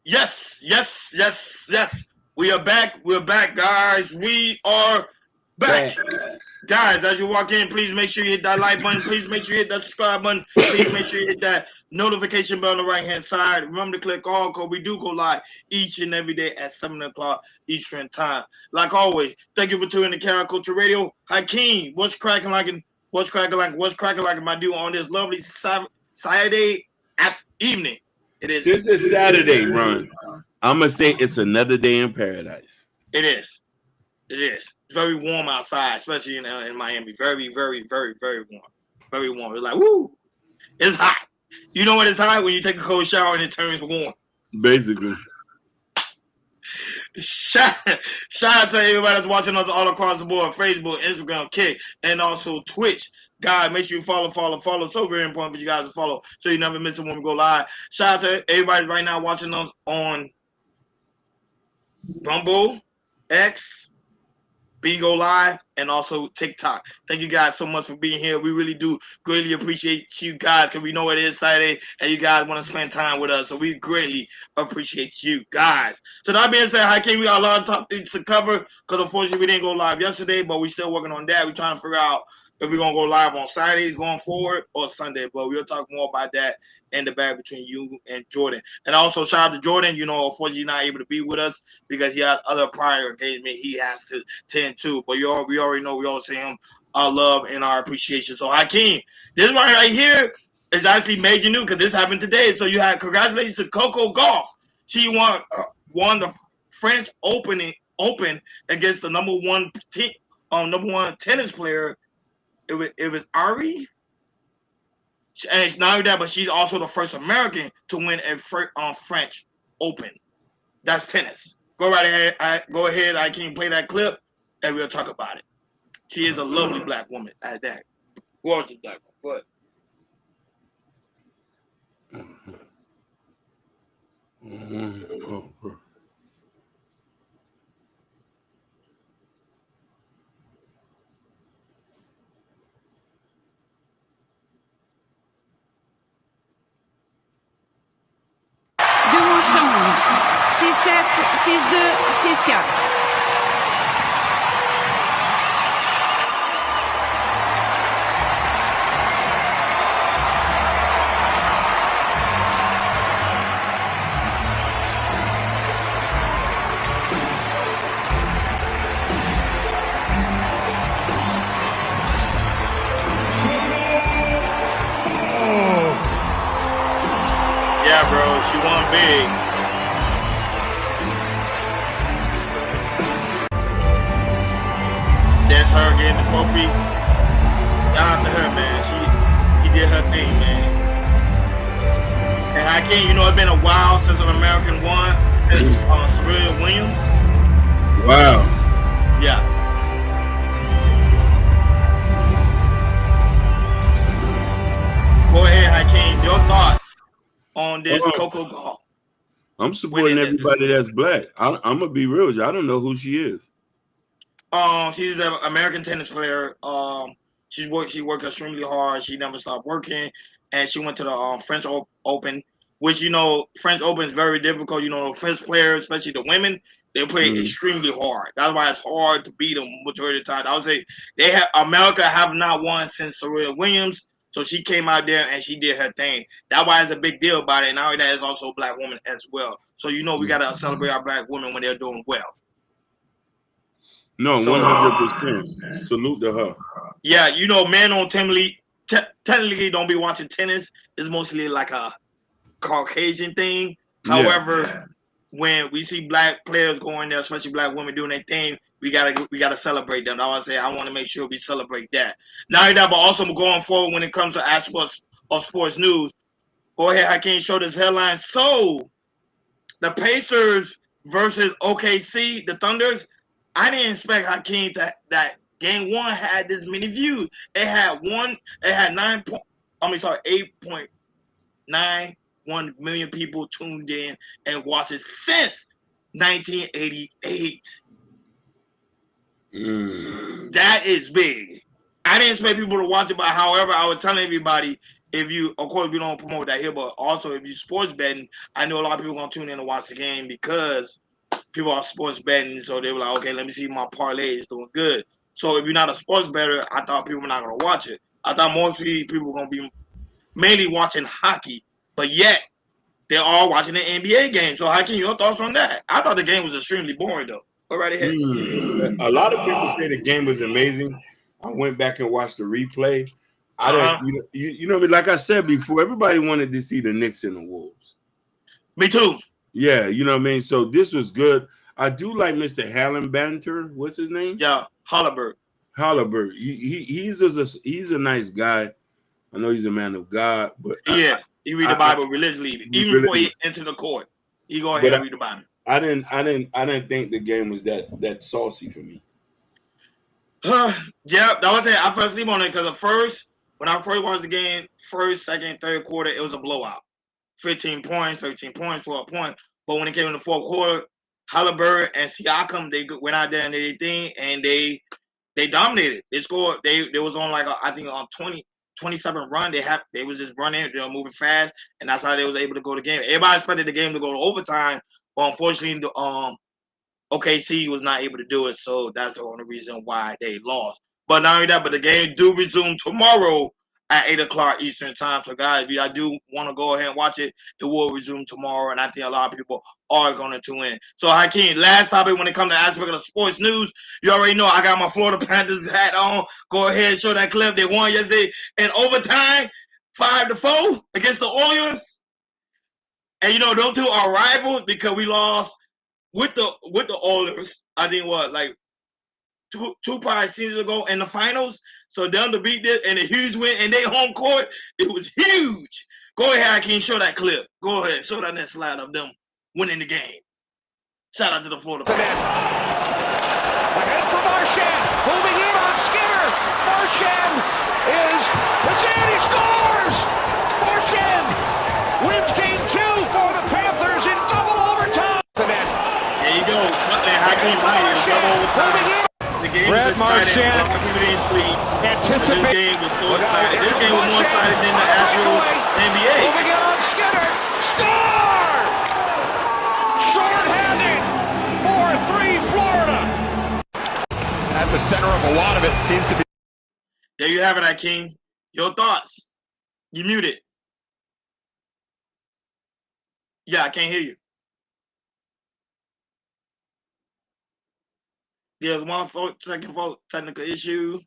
Yes. We are back. We're back, guys. We are back. Guys, as you walk in, please make sure you hit that like button. Please make sure you hit that subscribe button. Please make sure you hit that notification bell on the right-hand side. Remember to click all, because we do go live each and every day at 7 o'clock Eastern time. Like always, thank you for tuning in to Carol Culture Radio. Hakeem, what's cracking like my dude on this lovely Saturday evening? It is. Since it's Saturday, Ron, I'm going to say it's another day in paradise. It is. It's very warm outside, especially in Miami. Very, very, very, very warm. Very warm. It's like, woo! It's hot. You know what it's hot? When you take a cold shower and it turns warm. Basically. Shout out to everybody that's watching us all across the board. Facebook, Instagram, Kick, and also Twitch. God, make sure you follow. So very important for you guys to follow, so you never miss it when we go live. Shout out to everybody right now watching us on Rumble, X, Bigo Live, and also TikTok. Thank you guys so much for being here. We really do greatly appreciate you guys, because we know it is Saturday and you guys want to spend time with us. So we greatly appreciate you guys. So that being said, Hakeem, we got a lot of topics to cover, because unfortunately we didn't go live yesterday, but we're still working on that. We're trying to figure out if we're going to go live on Saturdays going forward or Sunday, but we'll talk more about that in the back between you and Jordan. And also shout out to Jordan. Unfortunately not able to be with us because he has other prior engagement he has to tend to. But we already know we all send him our love and our appreciation. So Hakeem, this one right here is actually major news because this happened today. So you had congratulations to Coco Gauff. She won the French Open against the number one tennis player. It was Ari. And it's not only that, but she's also the first American to win a French Open. That's tennis. Go right ahead. I can play that clip, and we'll talk about it. She is a lovely black woman at that. Gorgeous black woman. Deux chambre. 6-7, 6-2, 6-4. Yeah, bro, she won big. That's her getting the trophy. Shout out to her, man. She did her thing, man. And Hakeem, it's been a while since an American won. It's Serena Williams. Wow. Yeah. Go ahead, Hakeem. Your thoughts on this Coco Gauff? I'm supporting everybody that's black. I'm gonna be real with you. I don't know who she is. She's an American tennis player. She worked extremely hard. She never stopped working, and she went to the French Open, which French Open is very difficult. The French players, especially the women, they play extremely hard. That's why it's hard to beat them majority of the time. I would say America have not won since Serena Williams. So she came out there and she did her thing. That's why it's a big deal about it. And now that is also a black woman as well. So we gotta celebrate our black women when they're doing well. No, 100%. Salute to her. Yeah, men don't technically don't be watching tennis. It's mostly like a Caucasian thing. Yeah. However, when we see black players going there, especially black women doing their thing, we gotta celebrate them. I want to make sure we celebrate that. Not only that, but also going forward when it comes to aspects of sports news. Go ahead, Hakeem, show this headline. So, the Pacers versus OKC, the Thunders. I didn't expect Hakeem that game one had this many views. It had 8.91 million people tuned in and watched it since 1988. That is big. I didn't expect people to watch it, but however, I was telling everybody, if you, of course, we don't promote that here, but also if you sports betting, I know a lot of people gonna tune in to watch the game because people are sports betting, so they were like, okay, let me see if my parlay is doing good. So if you're not a sports bettor, I thought people were not gonna watch it. I thought mostly people were gonna be mainly watching hockey, but yet they're all watching the NBA game. So, Hakeem, your thoughts on that? I thought the game was extremely boring, though. Go right ahead. A lot of people say the game was amazing. I went back and watched the replay. I don't, you know, like I said before, everybody wanted to see the Knicks and the Wolves. Me too. Yeah, you know what I mean. So this was good. I do like Mr. Hallenbanter. What's his name? Yeah, Hollerberg. He's a nice guy. I know he's a man of God, but yeah, he read the Bible religiously. Even before he entered the court, he go ahead and read the Bible. I didn't think the game was that saucy for me. Yeah, that was it. I fell asleep on it because when I first watched the game, first, second, third quarter, it was a blowout. 15 points, 13 points, 12 points. But when it came in the fourth quarter, Halliburton and Siakam, they went out there and did their thing, and they dominated. They scored. They was on like I think on 27 run. They was just running. They were moving fast, and that's how they was able to go to the game. Everybody expected the game to go to overtime, but unfortunately, OKC was not able to do it, so that's the only reason why they lost. But not only that, but the game do resume tomorrow at 8 o'clock Eastern time. So, guys, if I do want to go ahead and watch it, it will resume tomorrow, and I think a lot of people are going to tune in. So, Hakeem, last topic when it comes to aspect of the sports news, you already know I got my Florida Panthers hat on. Go ahead and show that clip. They won yesterday in overtime, 5-4 against the Oilers. And, you know, those two are rivals because we lost with the Oilers, I think like two probably seasons ago in the finals. So them to beat this and a huge win in their home court, it was huge. Go ahead, I can show that clip. Go ahead, show that next slide of them winning the game. Shout out to the Florida Panthers. Ahead for Marchand, moving in on Skinner. Marchand it's in, he scores! Marchand wins game 2 for the Panthers in double overtime. There you go. Hakeem Bryant is double overtime. The game was exciting. A lot of people didn't sleep. This game was so exciting. This game was more exciting than the actual NBA. Moving in on Skinner. Score! Short-handed. 4-3 Florida. At the center of a lot of it seems to be. There you have it, Hakeem. Your thoughts. You muted. Yeah, I can't hear you. There's one second technical issue.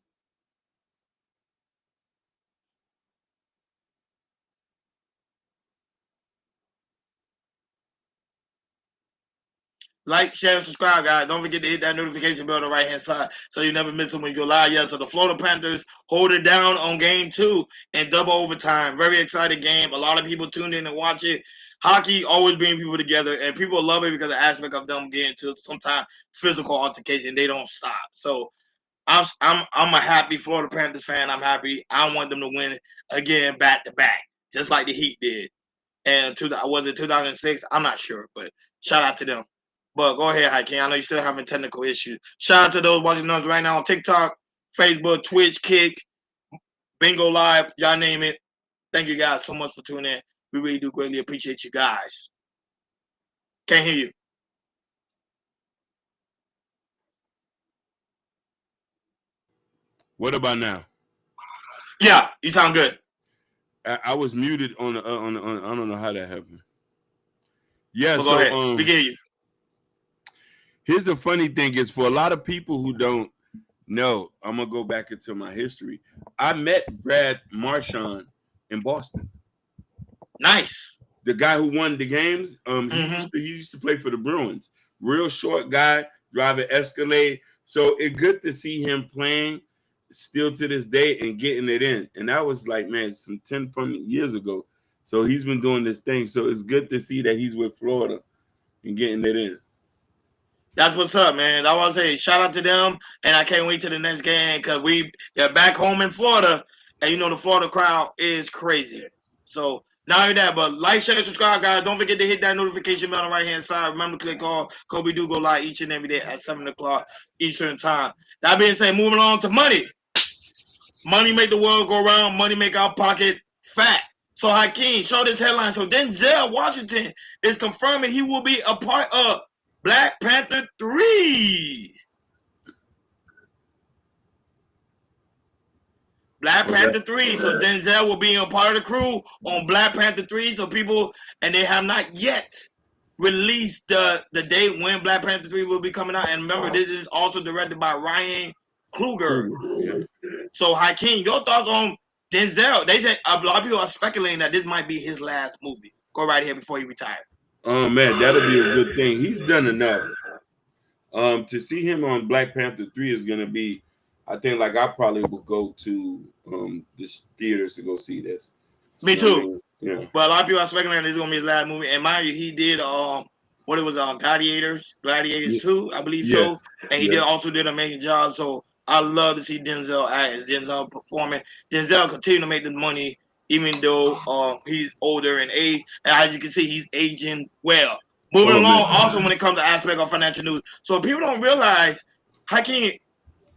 Like, share, and subscribe, guys. Don't forget to hit that notification bell on the right-hand side so you never miss it when you go live. Yeah, so the Florida Panthers hold it down on game 2 in double overtime. Very exciting game. A lot of people tuned in and watch it. Hockey always brings people together, and people love it because of the aspect of them getting to sometimes physical altercation. They don't stop. So I'm a happy Florida Panthers fan. I'm happy. I want them to win again back to back, just like the Heat did. And was it 2006? I'm not sure, but shout out to them. But go ahead, Hakeem. I know you're still having technical issues. Shout out to those watching us right now on TikTok, Facebook, Twitch, Kick, Bingo Live, y'all name it. Thank you guys so much for tuning in. We really do greatly appreciate you guys. Can't hear you. What about now? Yeah, you sound good. I was muted on I don't know how that happened. Yeah, well, so go ahead. We get you. Here's the funny thing is for a lot of people who don't know, I'm gonna go back into my history. I met Brad Marchand in Boston. Nice. The guy who won the games. He used to play for the Bruins. Real short guy, driving Escalade. So it's good to see him playing still to this day and getting it in. And that was like, man, some 10 years ago. So he's been doing this thing. So it's good to see that he's with Florida and getting it in. That's what's up, man. I want to say shout out to them, and I can't wait to the next game because they're back home in Florida, and you know the Florida crowd is crazy. So not only that, but like, share, and subscribe, guys. Don't forget to hit that notification bell on the right-hand side. Remember to click all, because we do go live each and every day at 7 o'clock Eastern time. That being said, moving on to money. Money make the world go round. Money make our pocket Fact. So Hakeem, show this headline. So Denzel Washington is confirming he will be a part of Black Panther 3. Black Panther 3. So Denzel will be a part of the crew on Black Panther 3. So people, and they have not yet released the date when Black Panther 3 will be coming out. And remember, this is also directed by Ryan Coogler. Yeah. So Hakeem, your thoughts on Denzel? They said a lot of people are speculating that this might be his last movie. Go right here before he retires. Oh man, that'll be a good thing. He's done enough. To see him on Black Panther 3 is gonna be, I think, like I probably will go to this theaters to go see this. Me too. Yeah. But a lot of people are speculating this is gonna be his last movie. And mind you, he did what it was Gladiators 2, I believe so. And he also did an amazing job. So I love to see Denzel act as Denzel performing. Denzel continue to make the money even though he's older in age. And as you can see, he's aging well. Moving along, also when it comes to aspect of financial news. So people don't realize, Hakeem,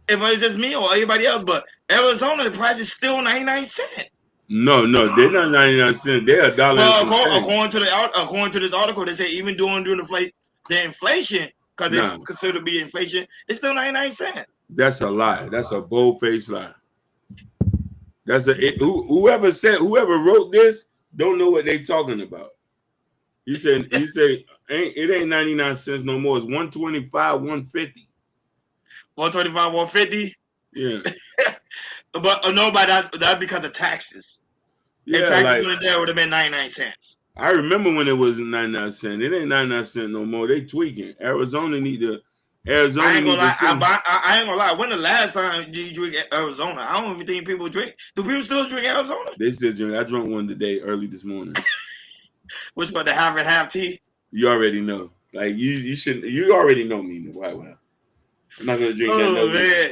if it's just me or anybody else, but Arizona, the price is still 99 cents. No, they're not 99 cents. They're $1. Well, according to this article, they say even during the inflation, because it's considered to be inflation, it's still 99 cents. That's a lie. That's a bold-faced lie. Whoever wrote this don't know what they talking about. He said it ain't 99 cents no more. It's 125, 150. 125, 150? Yeah. But that's because of taxes. Yeah, if taxes went there, it would have been 99 cents. I remember when it was 99 cents. It ain't 99 cents no more. They tweaking. Arizona need to. I ain't gonna lie. When the last time did you drink Arizona? I don't even think people drink. Do people still drink Arizona? They still drink. I drank one today early this morning. Which one, the half and half tea? You already know. Like you shouldn't. You already know me. Wow. I'm not gonna drink that. Man.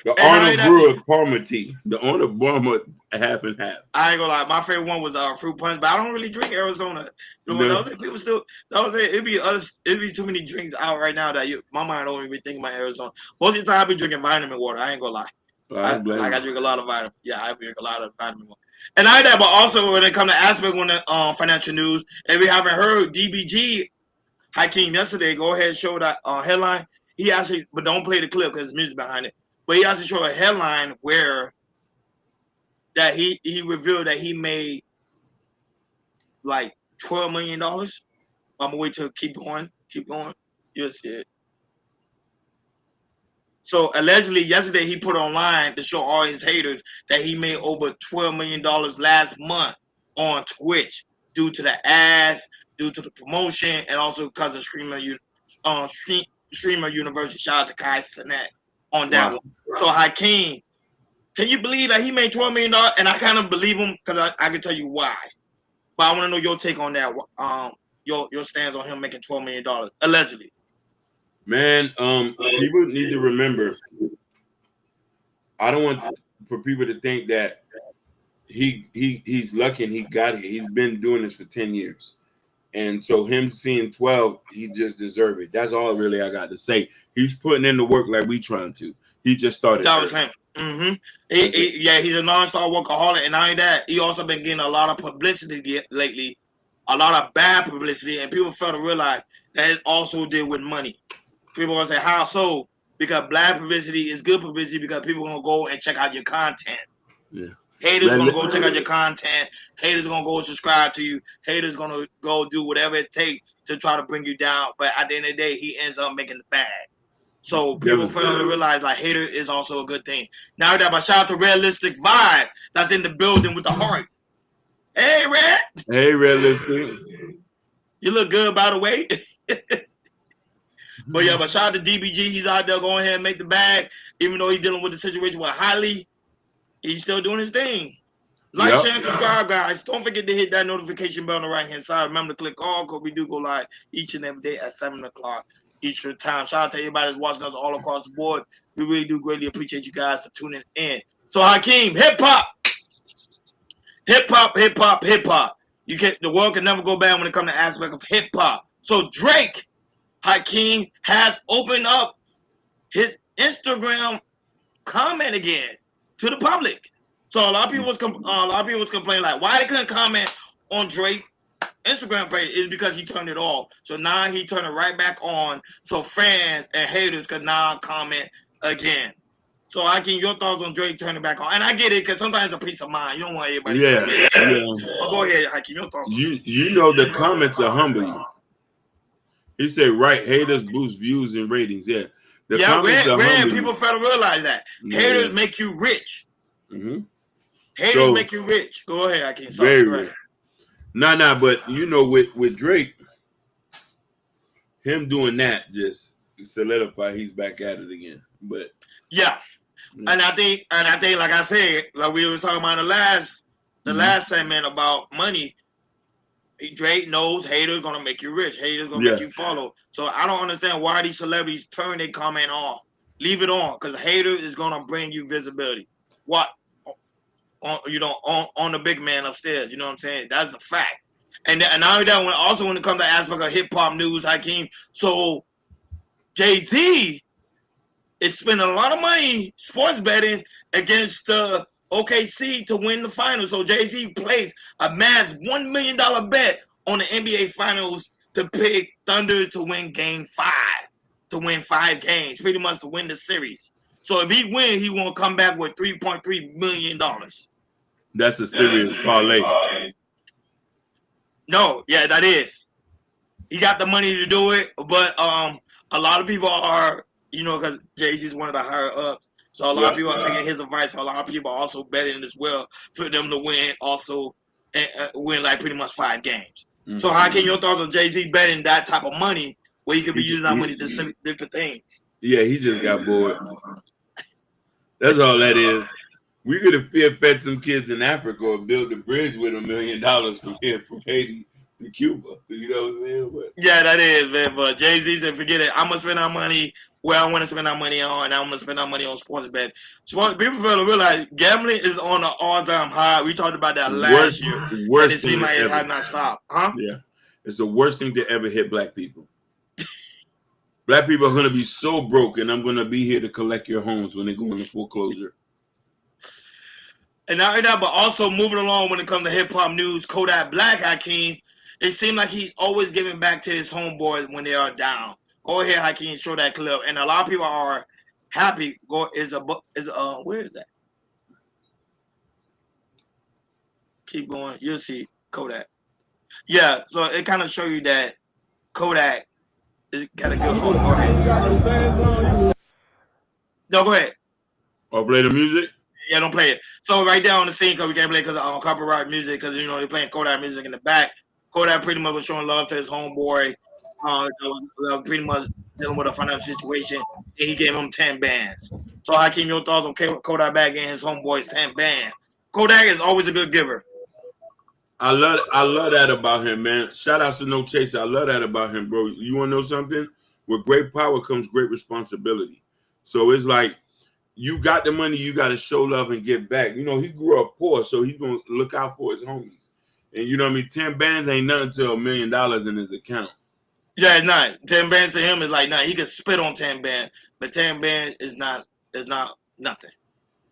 The Arnold Brewer Parma tea. The Arnold Brewer half and half. I ain't gonna lie. My favorite one was fruit punch, but I don't really drink Arizona. People still. It'd be too many drinks out right now that my mind don't even think about Arizona. Most of the time, I be drinking vitamin water. I ain't gonna lie. I drink a lot of vitamin. Yeah, I drink a lot of vitamin water. And not that, but also when it comes to aspect on the financial news, if we haven't heard DBG Hakeem yesterday, go ahead and show that headline. He actually, but don't play the clip because there's music behind it. But he actually showed a headline where that he revealed that he made like $12 million. I'm gonna wait till keep going. You'll see it. So allegedly yesterday he put online to show all his haters that he made over $12 million last month on Twitch due to the ads, due to the promotion, and also because of Streamer University. Shout out to Kai Sinet on that one. So Hakeem, can you believe that he made $12 million? And I kind of believe him because I can tell you why. But I want to know your take on that. Your stance on him making $12 million allegedly. Man, people need to remember. I don't want for people to think that he's lucky and he got it. He's been doing this for 10 years. And so him seeing 12, he just deserved it. That's all really I got to say. He's putting in the work like we trying to. He just started. That was him. Mm-hmm. He's a non-star workaholic. And not only that, he also been getting a lot of publicity lately. A lot of bad publicity. And people fail to realize that it also did with money. People gonna say, how so? Because bad publicity is good publicity because people gonna go and check out your content. Yeah. Haters gonna go check out your content. Haters gonna go subscribe to you. Haters gonna go do whatever it takes to try to bring you down. But at the end of the day, he ends up making the bag. So people fail to realize like hater is also a good thing. Now that, but shout out to Realistic Vibe that's in the building with the heart. Hey, Red. Hey, Realistic. You look good, by the way. But yeah, but shout out to DBG. He's out there going ahead and make the bag. Even though he's dealing with the situation with Holly, he's still doing his thing. Like, share, and subscribe, guys. Don't forget to hit that notification bell on the right-hand side. Remember to click all because we do go live each and every day at 7 o'clock Eastern time. Shout out to everybody that's watching us all across the board. We really do greatly appreciate you guys for tuning in. So, Hakeem, hip-hop. Hip-hop, hip-hop, hip-hop. The world can never go bad when it comes to aspect of hip-hop. So, Drake, Hakeem, has opened up his Instagram comment again to the public. So a lot of people was complaining like, why they couldn't comment on Drake Instagram page is because he turned it off. So now he turned it right back on so fans and haters could now comment again. So Hakeem, your thoughts on Drake turning back on? And I get it because sometimes it's a peace of mind. You don't want everybody to comment. But go ahead, Hakeem, your thoughts. You know the comments will humble you. He said, right, haters boost views and ratings. Yeah. The comments are humble people fail to realize that. Haters make you rich. Mm-hmm. Haters make you rich. Go ahead, Hakeem. Very rich. Nah, but you know, with Drake, him doing that just solidify he's back at it again. But yeah. And I think, like I said, like we were talking about the last segment about money. Drake knows haters gonna make you rich. Haters gonna make you follow. So I don't understand why these celebrities turn their comment off. Leave it on, because hater is gonna bring you visibility. What? On the big man upstairs. You know what I'm saying? That's a fact. And not only that, when it comes to aspect of hip hop news, Hakeem. So Jay-Z is spending a lot of money sports betting against the OKC to win the finals. So Jay-Z placed a mass $1 million bet on the NBA finals to pick Thunder to win game 5, to win 5 games, pretty much to win the series. So if he wins, he won't come back with $3.3 million. That's a serious parlay. No, yeah, that is. He got the money to do it, but a lot of people are, because Jay-Z's one of the higher ups. So a lot of people are taking his advice. A lot of people are also betting as well for them to win, also win like pretty much 5 games. Mm-hmm. So how can your thoughts on Jay-Z betting that type of money where he could be using that money to different things? Yeah, he just got bored. That's all that is. We could have fed some kids in Africa or built a bridge with $1 million from here from Haiti to Cuba. You know what I'm saying? But yeah, that is, man. But Jay-Z said, forget it. I'm going to spend our money where I want to spend our money on, and I'm going to spend our money on sports bet. People fail to realize gambling is on an all-time high. We talked about that last year. Worst and it seemed like it had not stopped. Huh? Yeah. It's the worst thing to ever hit black people. Black people are going to be so broke, and I'm going to be here to collect your homes when they go into foreclosure. And not only that, but also moving along when it comes to hip-hop news, Kodak Black, Hakeem, it seemed like he's always giving back to his homeboys when they are down. Go ahead, Hakeem, show that clip. And a lot of people are happy. Where is that? Keep going. You'll see Kodak. Yeah, so it kind of show you that Kodak got a good home. Go ahead. No, go ahead. Or play the music? Yeah, don't play it. So right there on the scene, because we can't play because of copyright music, because they're playing Kodak music in the back. Kodak pretty much was showing love to his homeboy, pretty much dealing with a financial situation, and he gave him 10 bands. So Hakeem, your thoughts on Kodak Black and his homeboys 10 bands? Kodak is always a good giver. I love that about him, man. Shout out to No Chaser. I love that about him, bro. You want to know something? With great power comes great responsibility. So it's like, you got the money, you got to show love and give back. He grew up poor, so he's going to look out for his homies. And you know what I mean? 10 bands ain't nothing to $1 million in his account. Yeah, it's not. 10 bands to him is like nothing. He can spit on 10 bands, but 10 bands is not nothing.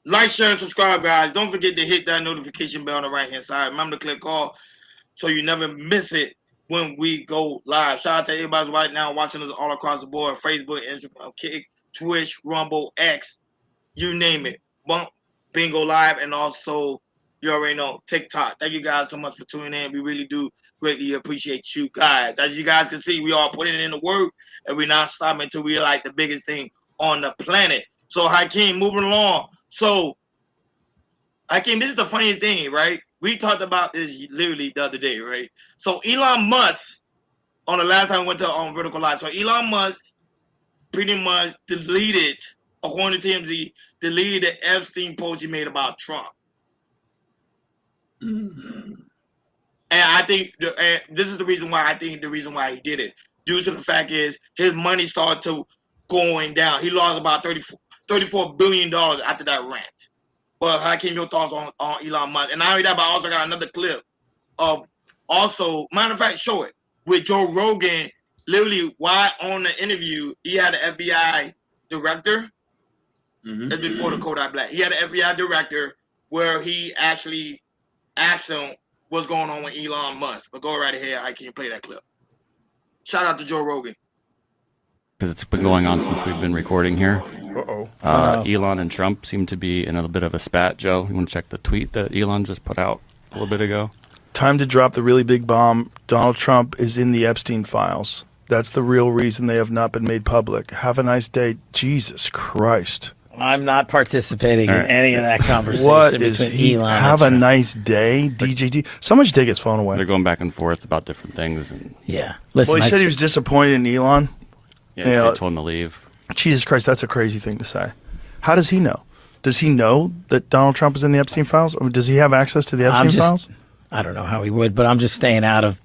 Like, share, and subscribe, guys. Don't forget to hit that notification bell on the right-hand side. Remember to click all so you never miss it when we go live. Shout out to everybody right now watching us all across the board. Facebook, Instagram, Kick, Twitch, Rumble, X. You name it. Bump, Bingo Live, and also, you already know, TikTok. Thank you guys so much for tuning in. We really do greatly appreciate you guys. As you guys can see, we are putting in the work, and we're not stopping until we're like the biggest thing on the planet. So, Hakeem, moving along. So, Hakeem, this is the funniest thing, right? We talked about this literally the other day, right? So, Elon Musk, on the last time we went to Vertical Live, so Elon Musk pretty much deleted, according to TMZ, deleted the Epstein post he made about Trump. Mm-hmm. And I think this is the reason why he did it. Due to the fact is his money started to going down. He lost about $34 billion after that rant. But Hakeem, your thoughts on Elon Musk? And not only that, but I also got another clip of also, matter of fact, show it, with Joe Rogan, literally while on the interview, he had an FBI director. Mm-hmm. That's before the Kodak Black. He had an FBI director where he actually asked him what's going on with Elon Musk. But go right ahead. I can't play that clip. Shout out to Joe Rogan. Because it's been going on since we've been recording here. Elon and Trump seem to be in a bit of a spat. Joe, you want to check the tweet that Elon just put out a little bit ago? Time to drop the really big bomb. Donald Trump is in the Epstein files. That's the real reason they have not been made public. Have a nice day. Jesus Christ. I'm not participating in any of that conversation What is between he? Elon Have a and Trump. nice day, DJT. Someone should take his phone away. They're going back and forth about different things. And Yeah. Listen, Well, he said he was disappointed in Elon. yeah, Yeah. they told him to leave. Jesus Christ, that's a crazy thing to say. How does he know? Does he know that Donald Trump is in the Epstein files? Or does he have access to the Epstein files? I don't know how he would, but I'm just staying out of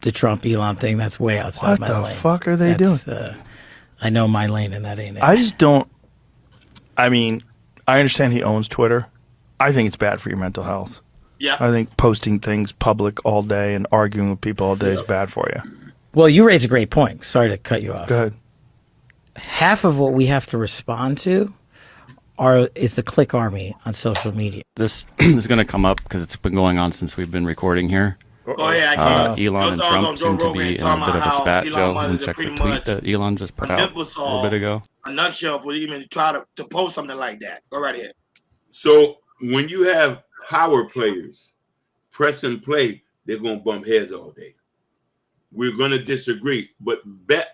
the Trump Elon thing. That's way outside What my the lane. fuck are they doing? I know my lane, and that ain't it. I just don't. I mean, I understand he owns Twitter. I think it's bad for your mental health. Yeah. I think posting things public all day and arguing with people all day is bad for you. Well, you raise a great point. Sorry to cut you off. Go ahead. Half of what we have to respond to is the click army on social media. This is going to come up because it's been going on since we've been recording here. Oh yeah, I can't. Elon and Trump seem to be in a bit of a spat. Joe, you want to check the tweet that Elon just put out a little bit ago? A nutshell would even try to post something like that. Go right ahead. So when you have power players press and play, they're gonna bump heads all day. We're gonna disagree, but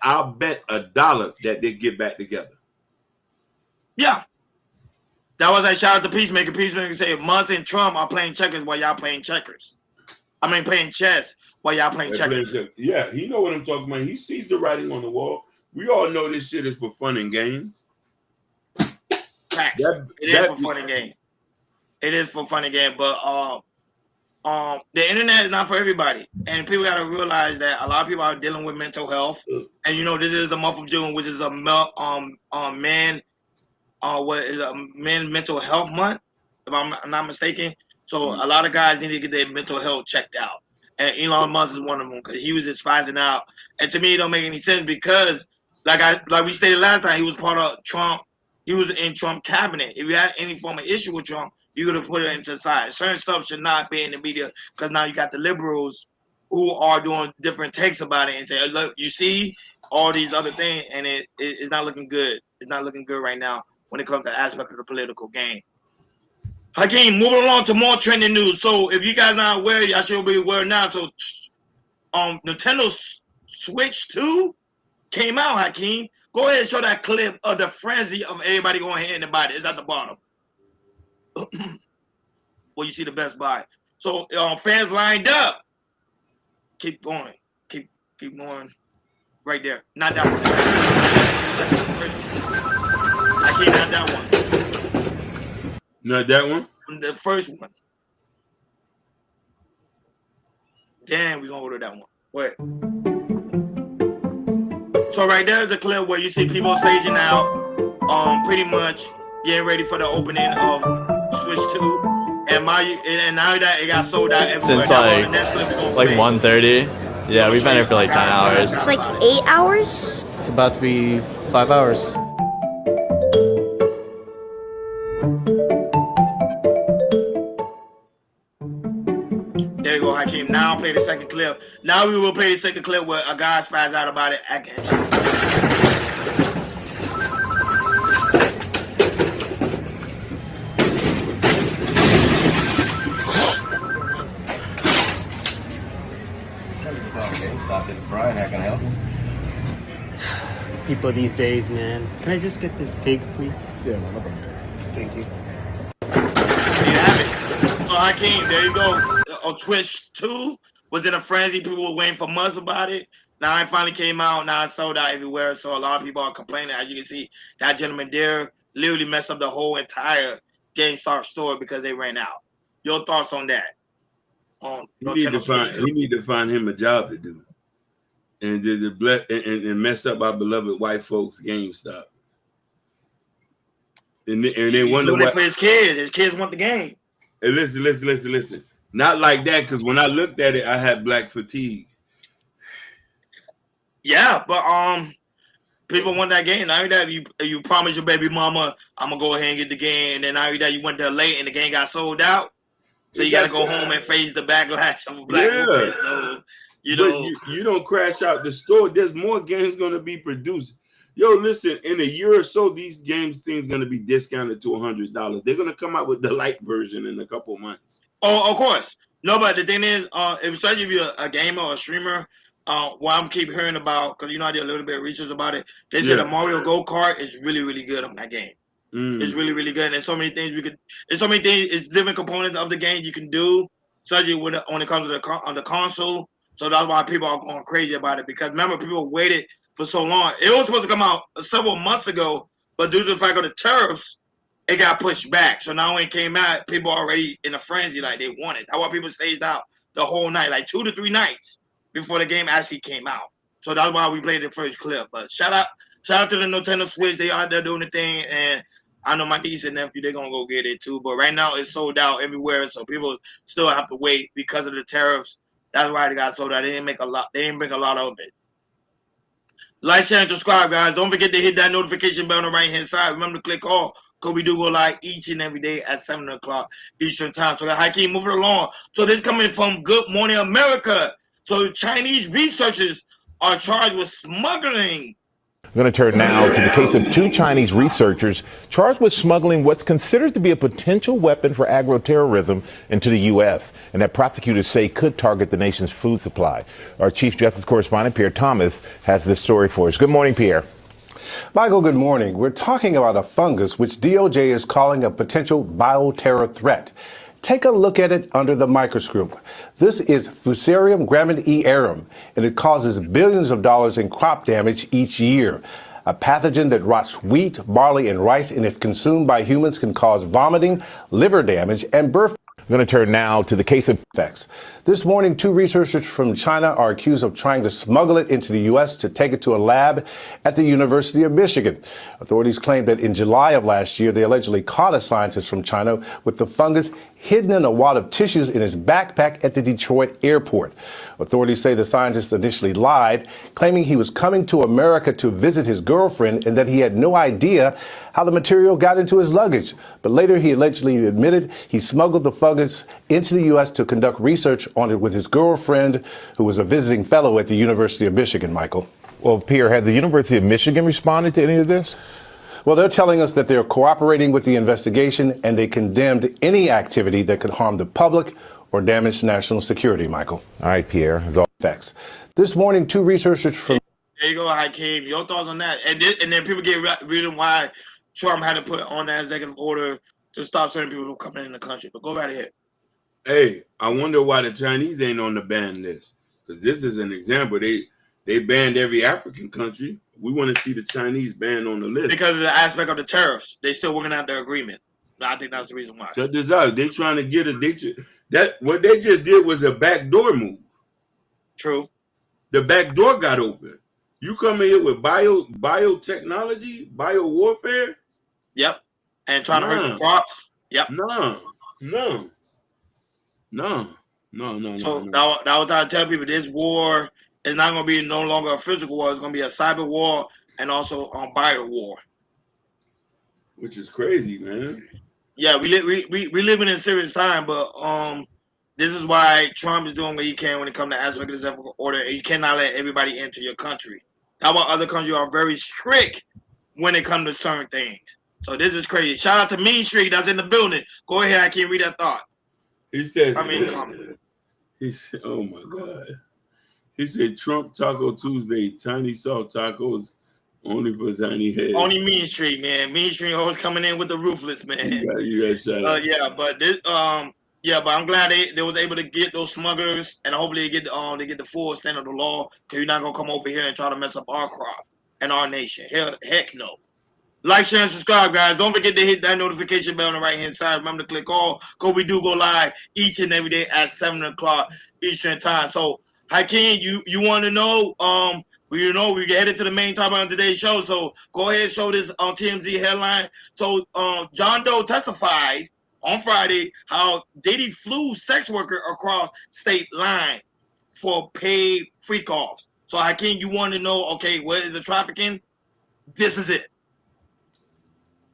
I'll bet $1 that they get back together. Yeah. That was like shout out to Peacemaker. Peacemaker say Musk and Trump are playing checkers while y'all playing checkers. I mean playing chess while y'all playing checkers. Yeah, he know what I'm talking about. He sees the writing on the wall. We all know this shit is for fun and games. Facts. It is for fun and game. It is for fun and game, but the internet is not for everybody, and people got to realize that a lot of people are dealing with mental health. And you know, this is the month of June, which is a men mental health month, if I'm not mistaken. So a lot of guys need to get their mental health checked out, and Elon Musk is one of them because he was despising out. And to me, it don't make any sense because, like we stated last time, he was part of Trump. He was in Trump cabinet. If you had any form of issue with Trump, you could have put it into the side. Certain stuff should not be in the media because now you got the liberals who are doing different takes about it and say, look, you see all these other things, and it's not looking good. It's not looking good right now when it comes to the aspect of the political game. Hakeem, moving along to more trending news. So if you guys not aware, y'all should be aware now. So Nintendo Switch 2 came out, Hakeem. Go ahead and show that clip of the frenzy of everybody going ahead and buy it. It's at the bottom. Well, you see the Best Buy. So fans lined up. Keep going. Keep going. Right there. Not that one. I can't have that one. Not that one? The first one. Damn, we're gonna order that one. Wait. So right there is a clip where you see people staging out, pretty much getting ready for the opening of Switch 2. And now that it got sold out everywhere. Since like 1:30. Yeah, we've been here for like 10 hours. It's like 8 hours? It's about to be 5 hours. There you go, Hakeem. Now I'll play the second clip. Now we will play the second clip where a guy spies out about it again. Stop this, Brian. How can I help you? People these days, man. Can I just get this pig, please? Yeah, no problem. Thank you. There you have it. So Hakeem, there you go. On Twitch 2 was in a frenzy. People were waiting for months about it. Now it finally came out. Now it's sold out everywhere. So a lot of people are complaining. As you can see, that gentleman there literally messed up the whole entire GameStop store because they ran out. Your thoughts on that? He need to find him a job to do, and and mess up our beloved white folks GameStop. And they wonder what for his kids. His kids want the game. And listen. Not like that, because when I looked at it, I had black fatigue. Yeah, but People want that game. Now that you promise your baby mama, I'm gonna go ahead and get the game, and then now that you went there late and the game got sold out, so you gotta go home and face the backlash of a black woman. So you don't crash out the store. There's more games gonna be produced. Yo, listen, in a year or so, these games things gonna be discounted to $100. They're gonna come out with the light version in a couple months. Oh, of course. No, but the thing is, especially if you're a gamer or a streamer, what I'm keep hearing about, because I did a little bit of research about it. They said the Mario Go Kart is really, really good on that game. It's really, really good. And there's so many things it's different components of the game you can do, especially when it comes to on the console. So that's why people are going crazy about it. Because remember, people waited for so long. It was supposed to come out several months ago, but due to the fact of the tariffs, it got pushed back. So now when it came out, people are already in a frenzy, like they want it. That's why people stayed out the whole night, like 2 to 3 nights before the game actually came out. So that's why we played the first clip. But shout out to the Nintendo Switch. They out there doing the thing, and I know my niece and nephew, they're gonna go get it too. But right now it's sold out everywhere, so people still have to wait because of the tariffs. That's why they got sold out. They didn't make a lot. They didn't bring a lot of it. Like, share, and subscribe, guys. Don't forget to hit that notification bell on the right-hand side. Remember to click all, because we do go live each and every day at 7 o'clock Eastern time. So the Hakeem, moving along. So this coming from Good Morning America. So Chinese researchers are charged with smuggling. I'm going to turn now to the case of 2 Chinese researchers charged with smuggling what's considered to be a potential weapon for agro-terrorism into the U.S. and that prosecutors say could target the nation's food supply. Our Chief Justice correspondent, Pierre Thomas, has this story for us. Good morning, Pierre. Michael, good morning. We're talking about a fungus which DOJ is calling a potential bioterror threat. Take a look at it under the microscope. This is Fusarium graminearum, and it causes billions of dollars in crop damage each year. A pathogen that rots wheat, barley, and rice, and if consumed by humans can cause vomiting, liver damage, and birth. I'm going to turn now to the case of effects. This morning, 2 researchers from China are accused of trying to smuggle it into the U.S. to take it to a lab at the University of Michigan. Authorities claim that in July of last year, they allegedly caught a scientist from China with the fungus hidden in a wad of tissues in his backpack at the Detroit airport. Authorities say the scientist initially lied, claiming he was coming to America to visit his girlfriend and that he had no idea how the material got into his luggage. But later he allegedly admitted he smuggled the fungus into the U.S. to conduct research on it with his girlfriend, who was a visiting fellow at the University of Michigan, Michael. Well, Pierre, had the University of Michigan responded to any of this? Well, they're telling us that they're cooperating with the investigation and they condemned any activity that could harm the public or damage national security, Michael. All right, Pierre. Facts. This morning, 2 researchers from... There you go, Hakeem. Your thoughts on that? And then people get reading why Trump had to put on that executive order to stop certain people from coming in the country. But go right ahead. Hey, I wonder why the Chinese ain't on the ban list. Because this is an example. They banned every African country. We want to see the Chinese banned on the list. Because of the aspect of the tariffs. They still working out their agreement. I think that's the reason why. Check this out. They trying to get us. What they just did was a backdoor move. True. The back door got open. You come in here with biotechnology, bio warfare. Yep. And trying to hurt the crops. Yep. No. So that was I tell people, this war is not going to be no longer a physical war. It's going to be a cyber war and also a bio war. Which is crazy, man. Yeah, we living in a serious time, but this is why Trump is doing what he can when it comes to aspect of this executive order. And you cannot let everybody into your country. That's why other countries are very strict when it comes to certain things. So this is crazy. Shout out to Mean Street that's in the building. Go ahead, I can't read that thought. He says, comment. He said, oh my God. He said Trump Taco Tuesday, tiny salt tacos, only for tiny heads. Only Mean Street, man. Mean Street always coming in with the ruthless, man. You got shout out. But I'm glad they was able to get those smugglers, and hopefully they get the full extent of the law. Cause you're not gonna come over here and try to mess up our crop and our nation. Heck no. Like, share, and subscribe, guys. Don't forget to hit that notification bell on the right-hand side. Remember to click all, because we do go live each and every day at 7 o'clock Eastern time. So, Hakeem, you want to know, we headed to the main topic on today's show. So, go ahead and show this on TMZ headline. So, John Doe testified on Friday how Diddy flew sex worker across state line for paid freak-offs. So, Hakeem, you want to know, okay, what is the trafficking? This is it.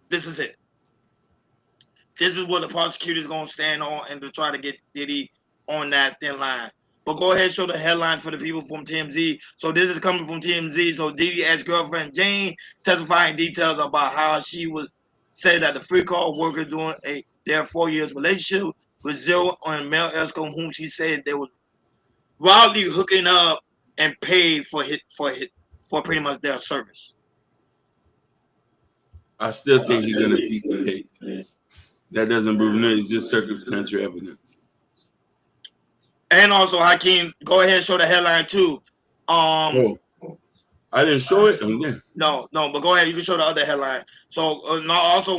This is it. This is what the prosecutor's going to stand on and to try to get Diddy on that thin line. But go ahead and show the headline for the people from TMZ. So this is coming from TMZ. So Diddy ex-girlfriend Jane testifying details about how she was said that the free call worker during their 4 years relationship with Zero on male escort whom she said they were wildly hooking up and paid for pretty much their service. I still think he's gonna beat the case. That doesn't prove nothing. It's just circumstantial evidence. And also, Hakeem, go ahead and show the headline too. I didn't show it. No, but go ahead. You can show the other headline. So also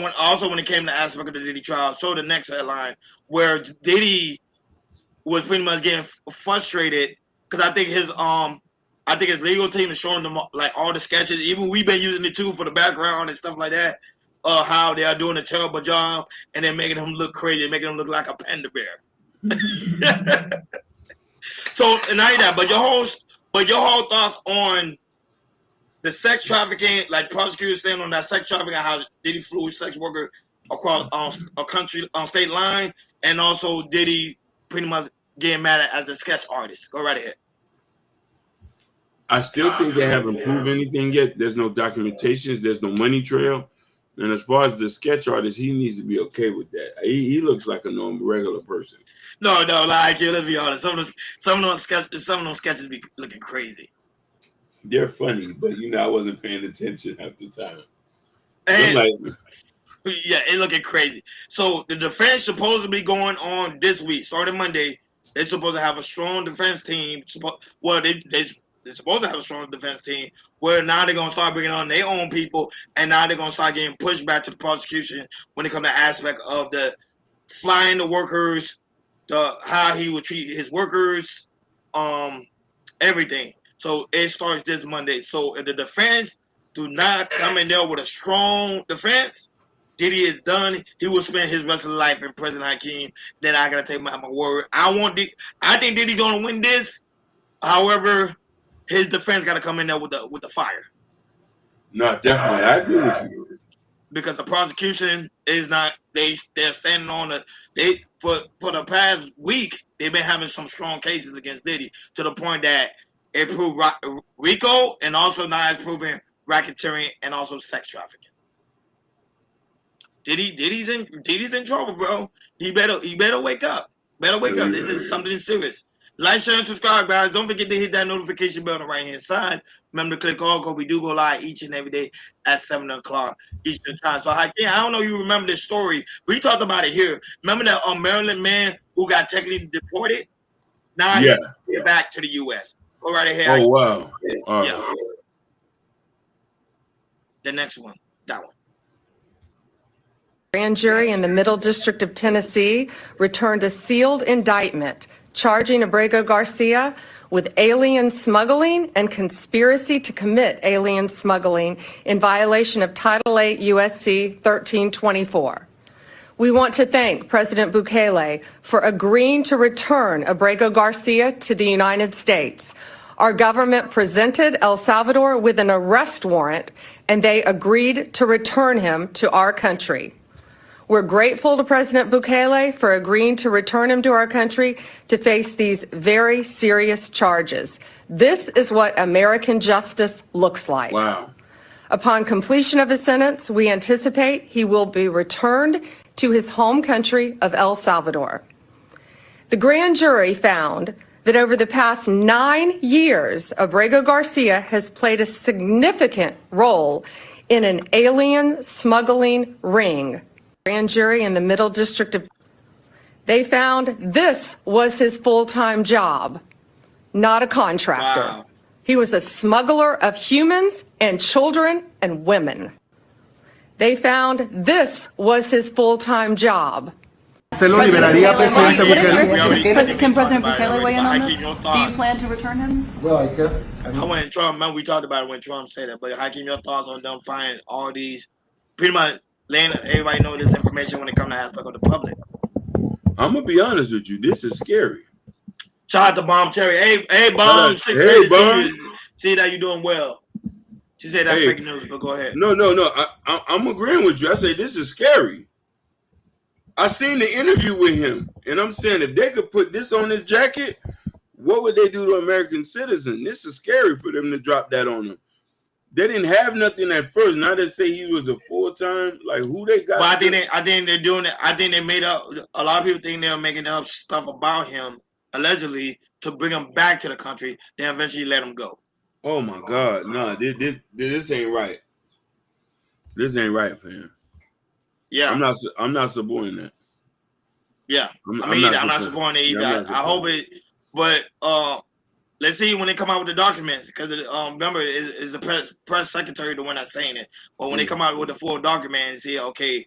when it came to aspect of the Diddy trial, show the next headline where Diddy was pretty much getting frustrated because I think his legal team is showing them like all the sketches. Even we've been using it too for the background and stuff like that. How they are doing a terrible job and they're making him look crazy, making him look like a panda bear. So not that, but your whole thoughts on the sex trafficking, like prosecutors stand on that sex trafficking, how Diddy flew sex worker across a country state line, and also Diddy pretty much getting mad at the sketch artist. Go right ahead. I still think they haven't proved anything yet. There's no documentations. There's no money trail. And as far as the sketch artist, he needs to be okay with that. He looks like a normal, regular person. No, like let's be honest. Some of them sketches be looking crazy. They're funny, but I wasn't paying attention half the time. And yeah, it looking crazy. So the defense supposedly going on this week, starting Monday. They're supposed to have a strong defense team. Well, they're supposed to have a strong defense team where now they're going to start bringing on their own people, and now they're going to start getting pushed back to the prosecution when it comes to aspect of the flying the workers, how he would treat his workers, everything. So it starts this Monday. So if the defense do not come in there with a strong defense, Diddy is done. He will spend his rest of his life in prison, Hakeem. Then I gotta take my word. I think Diddy's gonna win this. However, his defense got to come in there with the fire. No, definitely, I agree with you. Because the prosecution is not. They're standing on for the past week. They've been having some strong cases against Diddy to the point that it proved RICO and also now it's proven racketeering and also sex trafficking. Diddy's in trouble, bro. He better wake up. Better wake up. This is something serious. Like, share, and subscribe, guys. Don't forget to hit that notification bell on the right-hand side. Remember to click all, because we do go live each and every day at 7 o'clock Eastern time. So, I don't know if you remember this story. We talked about it here. Remember that Maryland man who got technically deported? Now he's back to the U.S. Go right ahead. Oh, wow. Yeah. The next one. That one. Grand jury in the Middle District of Tennessee returned a sealed indictment charging Abrego Garcia with alien smuggling and conspiracy to commit alien smuggling in violation of Title 8 U.S.C. 1324. We want to thank President Bukele for agreeing to return Abrego Garcia to the United States. Our government presented El Salvador with an arrest warrant, and they agreed to return him to our country. We're grateful to President Bukele for agreeing to return him to our country to face these very serious charges. This is what American justice looks like. Wow. Upon completion of his sentence, we anticipate he will be returned to his home country of El Salvador. The grand jury found that over the past 9 years, Abrego Garcia has played a significant role in an alien smuggling ring. Grand jury in the Middle District of, they found this was his full-time job, not a contractor. Wow. He was a smuggler of humans and children and women. They found this was his fulltime job. Can President Bukele weigh in on this? Do you plan to return him? Well, when Trump, remember we talked about it when Trump said that, but Hakeem, your thoughts on them finding all these, pretty much letting everybody know this information when it comes to aspect of the public? I'm gonna be honest with you. This is scary. Shout out to Bomb Terry. Hey, Bomb. Hey, Bomb. See that you're doing well. She said that's fake news, but go ahead. No. I'm agreeing with you. I say this is scary. I seen the interview with him, and I'm saying if they could put this on his jacket, what would they do to American citizens? This is scary for them to drop that on them. They didn't have nothing at first. Now they say he was a full-time. Like who they got? But I think they're doing it. I think they made up. A lot of people think they're making up stuff about him allegedly to bring him back to the country. Then eventually let him go. Oh my God, no, this ain't right. This ain't right, man. Yeah, I'm not supporting that. Yeah, I'm not supporting it either. Yeah, I hope it, but let's see when they come out with the documents, because remember is the press secretary the one that's saying it. But when they come out with the full document and see, okay,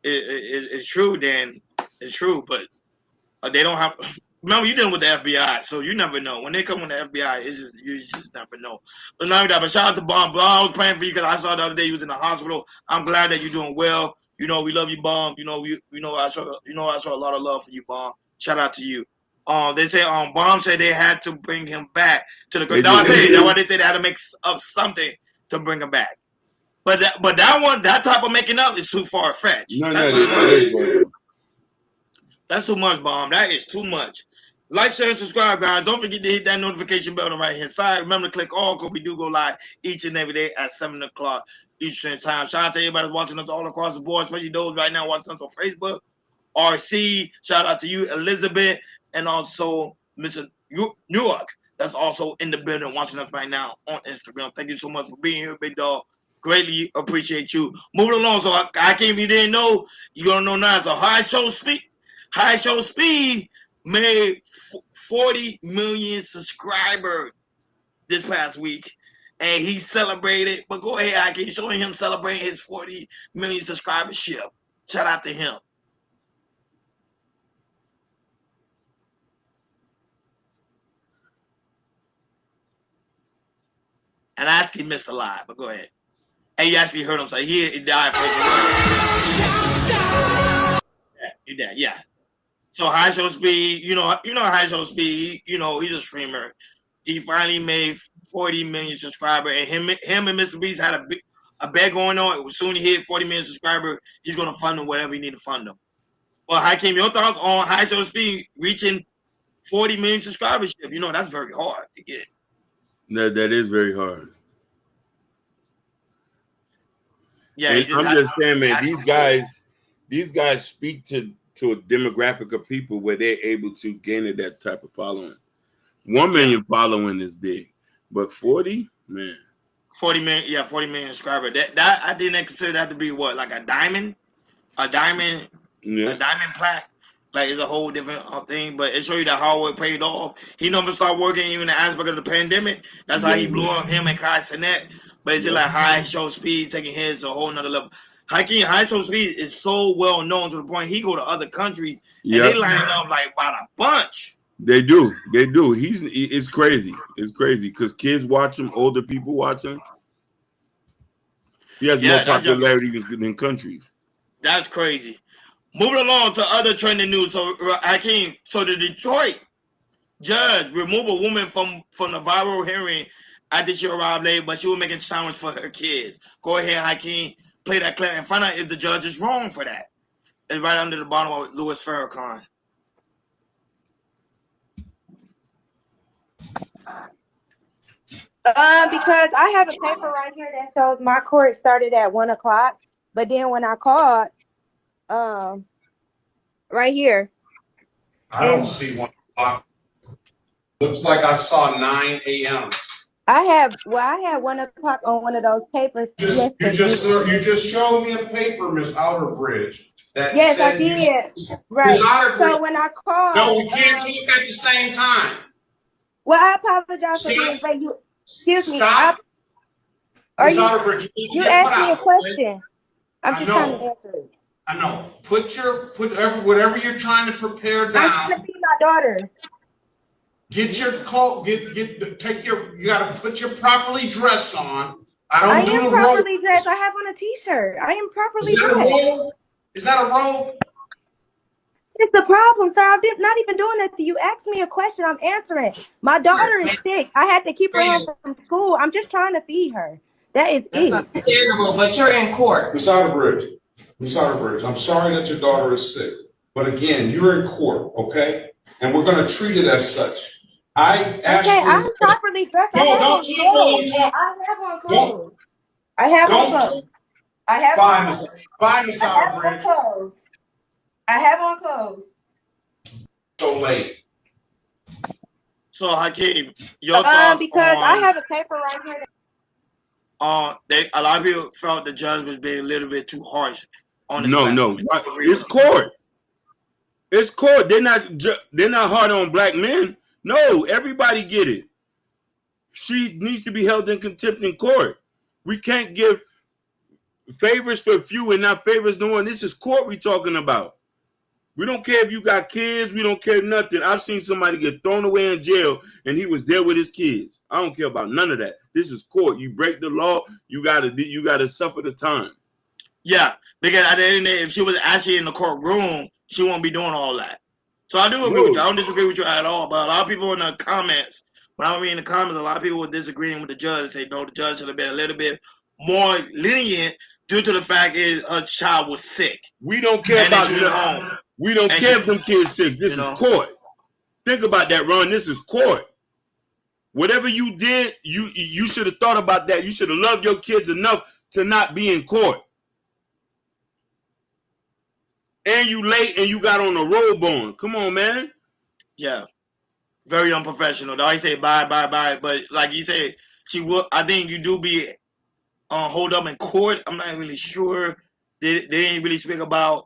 it's true, then it's true. But they don't have. Remember, you're dealing with the FBI, so you never know. When they come with the FBI, you just never know. But not that. But shout out to Bomb. Bomb, I was praying for you because I saw the other day you was in the hospital. I'm glad that you're doing well. You know, we love you, Bomb. You know, I saw a lot of love for you, Bomb. Shout out to you. They say Bomb said they had to bring him back to the. That's why they say they had to make up something to bring him back. But that type of making up is too far fetched. That's too much, Bomb. That is too much. Like, share, and subscribe, guys. Don't forget to hit that notification bell on the right hand side. Remember to click all, because we do go live each and every day at 7 o'clock Eastern time. Shout out to everybody watching us all across the board, especially those right now watching us on Facebook. RC, shout out to you, Elizabeth, and also Mr. Newark. That's also in the building watching us right now on Instagram. Thank you so much for being here, big dog. Greatly appreciate you. Moving along, so I came, you didn't know, you're going to know now. So High Show Speed made 40 million subscribers this past week, and he celebrated. But go ahead, I can showing him celebrating his 40 million subscribership. Shout out to him. And I actually missed a lot, but go ahead. And you actually heard him say he died. He died, yeah. So High Show Speed, you know High Show Speed, he's a streamer. He finally made 40 million subscribers, and him and Mr. Beast had a bet going on. As soon as he hit 40 million subscribers, he's gonna fund him whatever he need to fund him. Well, Hakeem, your thoughts on High Show Speed reaching 40 million subscribership? That's very hard to get. That is very hard. Yeah, and I'm just saying, man, these guys speak to a demographic of people where they're able to gain that type of following. 1 million following is big, but 40, man. 40 million subscribers. That I didn't consider that to be what, like a diamond plaque. Like, it's a whole different thing, but it shows you that hard work paid off. He never started working even in the aspect of the pandemic. That's how he blew up, him and Kai Cenat. But it's just like High Show Speed taking his to a whole nother level. High Show Speed is so well known to the point he go to other countries and they line up like about a bunch. They do. It's crazy. It's crazy because kids watch him, older people watch him. He has more popularity than countries. That's crazy. Moving along to other trending news. So the Detroit judge removed a woman from the viral hearing after she arrived late, but she was making sandwiches for her kids. Go ahead, Hakeem, play that clip and find out if the judge is wrong for that. It's right under the bottom of Louis Farrakhan. Because I have a paper right here that shows my court started at 1 o'clock, but then when I called, right here. I don't see 1 o'clock. Looks like I saw 9 a.m. I had 1 o'clock on one of those papers. You just showed me a paper, Miss Outerbridge. Yes, I did. Right. So when I called, no, we can't talk at the same time. Well, I apologize for being late. Excuse me. Stop. You asked me a question. I'm just trying to answer it. I know. Put whatever you're trying to prepare down. I'm trying to feed my daughter. Get your coat. You gotta put your properly dressed on. I am properly dressed. I have on a t-shirt. I am properly dressed. Is that a robe? It's the problem, sir. I'm not even doing that. You asked me a question. I'm answering. My daughter is sick. I had to keep her home from school. I'm just trying to feed her. That is That's it. understandable, but you're in court. Ms. Outerbridge, I'm sorry that your daughter is sick, but again, you're in court, okay? And we're going to treat it as such. I asked Okay, you. I'm properly dressed. I No, have don't on talk while I'm clothes. talking. I have on Don't. clothes. I have on Don't. clothes. I have Fine, on clothes. fine, Ms. I have on Outerbridge. clothes. I have on clothes. So late. So Hakeem, your thoughts Because I on have a paper right here. a lot of people felt the judge was being a little bit too harsh on this. No, it's court. It's court. They're not hard on black men. No, everybody get it. She needs to be held in contempt in court. We can't give favors for a few and not favors no one. This is court we talking about. We don't care if you got kids. We don't care nothing. I've seen somebody get thrown away in jail and he was there with his kids. I don't care about none of that. This is court. You break the law, you gotta suffer the time. Yeah, because at the end of the day, if she was actually in the courtroom, she won't be doing all that. So I do agree with you. I don't disagree with you at all. But a lot of people in the comments, when I mean in the comments, a lot of people were disagreeing with the judge and say, no, the judge should have been a little bit more lenient due to the fact is her child was sick. We don't care about that. We don't care if them kids sick. This is court. Think about that, Ron. This is court. Whatever you did, you should have thought about that. You should have loved your kids enough to not be in court. And you late and you got on a robe on. Come on, man. Yeah. Very unprofessional. I say bye. But like you say, she will. I think you do be hold up in court. I'm not really sure. They didn't really speak about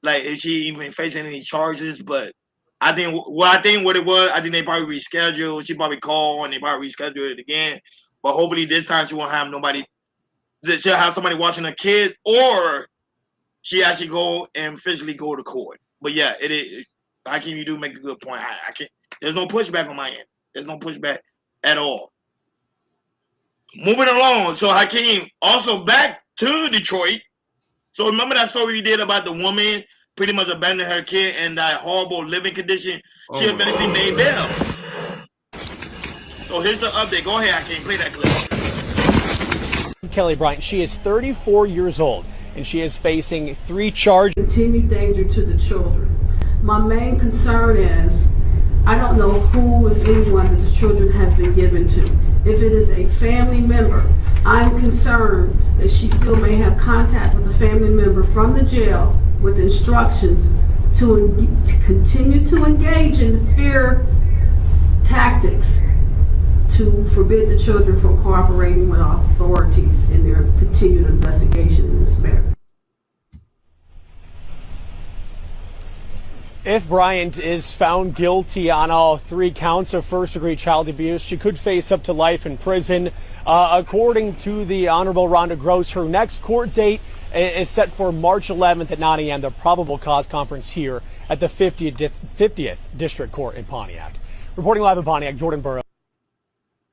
like is she even facing any charges, but I think what it was, I think they probably rescheduled. She probably called and they probably rescheduled it again. But hopefully this time she won't have nobody. She'll have somebody watching her kid, or she actually go and physically go to court. But yeah, it is. Hakeem, you do make a good point. I can't. There's no pushback on my end. There's no pushback at all. Moving along. So Hakeem, also back to Detroit. So remember that story we did about the woman pretty much abandoning her kid in that horrible living condition? She eventually made bail. So here's the update. Go ahead, Hakeem. Play that clip. Kelly Bryant, she is 34 years old and she is facing 3 charges. Continued danger to the children. My main concern is I don't know who, if anyone, that the children have been given to. If it is a family member, I'm concerned that she still may have contact with a family member from the jail with instructions to continue to engage in fear tactics to forbid the children from cooperating with authorities in their continued investigation in this matter. If Bryant is found guilty on all 3 counts of first-degree child abuse, she could face up to life in prison. According to the Honorable Rhonda Gross, her next court date is set for March 11th at 9 a.m., the probable cause conference here at the 50th District Court in Pontiac. Reporting live in Pontiac, Jordan Burrow.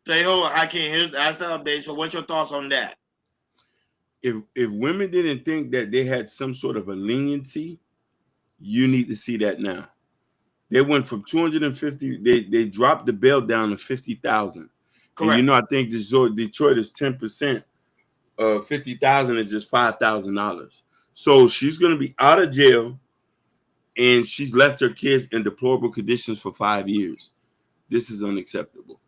I can't hear. That's the update. So what's your thoughts on that? If women didn't think that they had some sort of a leniency, you need to see that now. They went from 250. They dropped the bail down to 50,000. And I think Detroit is 10%. 50,000 is just $5,000. So she's going to be out of jail, and she's left her kids in deplorable conditions for 5 years. This is unacceptable.